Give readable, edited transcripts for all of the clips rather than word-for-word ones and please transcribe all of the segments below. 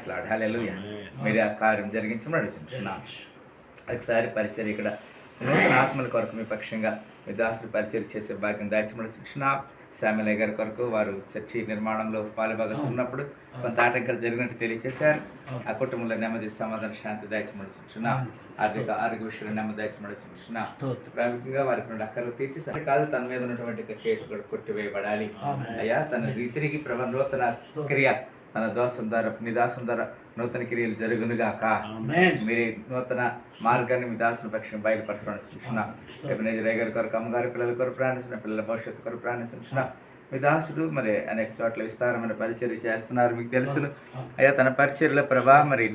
ప్రైస్లాడ్ హల్లెలూయా. మీరు ఆ కార్యం జరిగించమని అడుగుతున్నాను. ఒకసారి పరిచయం ఇక్కడ నూతన ఆత్మల కొరకు మీ పక్షంగా మీ దాసులు పరిచయం చేసే భాగ్యం దాచిమని శిక్షణ శామ్యులయ్య గారి కొరకు వారు చర్చి నిర్మాణంలో పాలుభాగం ఉన్నప్పుడు కొంత ఆటంకాలు జరిగినట్టు తెలియజేశారు. ఆ కుటుంబంలో నెమ్మది సమాధాన శాంతి దాచిమని శిక్షణ ఆరోగ్య విషయంలో నెమ్మది దాచిమని శిక్షణ ప్రాముఖ్యంగా వారికి రెండు అక్కర్లు తీర్చి సరే కాదు తన మీద ఉన్నటువంటి కేసు కూడా కొట్టివేయబడాలి అయ్యా. తన తిరిగి నూతన క్రియ తన దోషం ద్వారా నీ దాసం ద్వారా నూతన క్రియలు జరుగునుగాక. మీరు నూతన మార్గాన్ని మీ దాసుల పక్షం బయలుపరచడానికి చూసిన గారి కొరకు అమ్మగారి పిల్లల కొరకు ప్రాణిస్తున్న పిల్లల భవిష్యత్తు కొరకు ప్రాణిస్తున్న మీ దాసుడు మరి అనేక చోట్ల విస్తారమైన పరిచర్య చేస్తున్నారు. మీకు తెలుసును అయ్యా. తన పరిచర్యలో ప్రభా మరి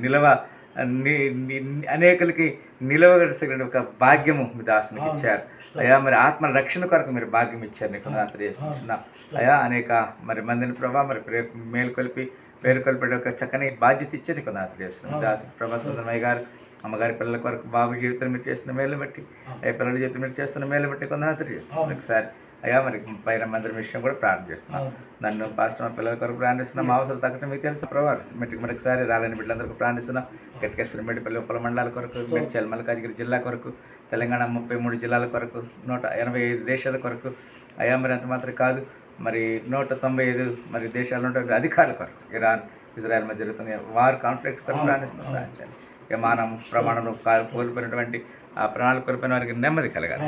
అనేకులకి నిలవగలిగిన ఒక భాగ్యము మీ దాసునికి ఇచ్చారు అయ్యా. మరి ఆత్మ రక్షణ కొరకు మీరు భాగ్యం ఇచ్చారు. నీకు చేస్తున్నా అయ్యా. అనేక మరి మందిని ప్రభా మరి మేలుకొల్పి పేరుకొల్పే ఒక చక్కని బాధ్యత ఇచ్చి నీకు చేస్తున్నాం. దాసు ప్రభా సుందరమయ్య గారు అమ్మగారి పిల్లల కొరకు బాబు జీవితం మీరు చేస్తున్న మేలు బట్టి పిల్లల జీవితం మీరు చేస్తున్న మేలు బట్టి కొందరు చేస్తున్నాం. ఒకసారి అయ్యా మరి పైన మందిరం విషయం కూడా ప్రార్థన చేస్తున్నాం. నన్ను పాస్టర్ పిల్లల కొరకు ప్రార్థిస్తున్నాం. అవసరం తగ్గట్టు మీకు తెలుసు ప్రభావం మరొకసారి రాలని బిడ్డలందరికీ ప్రార్థిస్తున్నాం. గట్కేశ్వరం మెడిపల్లి ఉప్పల మండలాల కొరకు మేడ్చల్ మల్కాజ్గిరి జిల్లా కొరకు తెలంగాణ 33 జిల్లాల కొరకు 185 దేశాల కొరకు అయ్యా. మరి అంత మాత్రం కాదు మరి 195 మరి దేశాల్లో ఉండే అధికారుల కొరకు ఇరాన్ ఇజ్రాయెల్ మధ్య జరుగుతున్న వారు కాన్ఫ్లిక్ట్ కొరకు ప్రార్థిస్తున్నాం. సాధించాలి విమానం ప్రమాణంలో కోల్పోయినటువంటి ఆ ప్రాణాలు కోల్పోయిన వారికి నెమ్మది కలగాలి.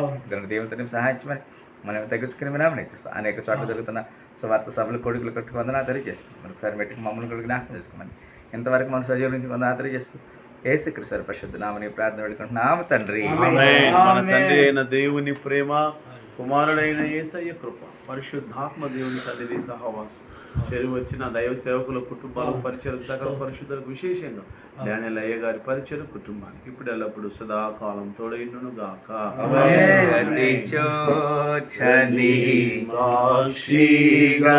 దేవునితో సహాయించమని మనం తగ్గించుకుని వినామని ఇచ్చేస్తాం. అనేక చోట్ల జరుగుతున్న సువార్త సభలు కొడుకులు కట్టుకు వందన తెలియజేస్తాం. మనఒకసారి మెట్టికి మమ్మల్ని కూడా జ్ఞాపకం చేసుకోమని ఇంతవరకు మనం సజీవ నుంచి వందన తెలియజేస్తాం. యేసుక్రీస్తు పరిశుద్ధ నామని ప్రార్థన పెట్టుకుంటున్నాము తండ్రి. మన తండ్రి అయిన దేవుని ప్రేమ, కుమారుడైన యేసయ్య కృప, పరిశుద్ధాత్మ దేవుని సన్నిధి సహవాసం చేరి వచ్చిన దైవ సేవకుల కుటుంబాలకు పరిచయం సకల పరిశుద్ధులకు విశేషంగా డానియల్ అయ్య గారి పరిచయం కుటుంబానికి ఇప్పుడు ఎల్లప్పుడు సదాకాలం తోడైండును గాక. సాక్షిగా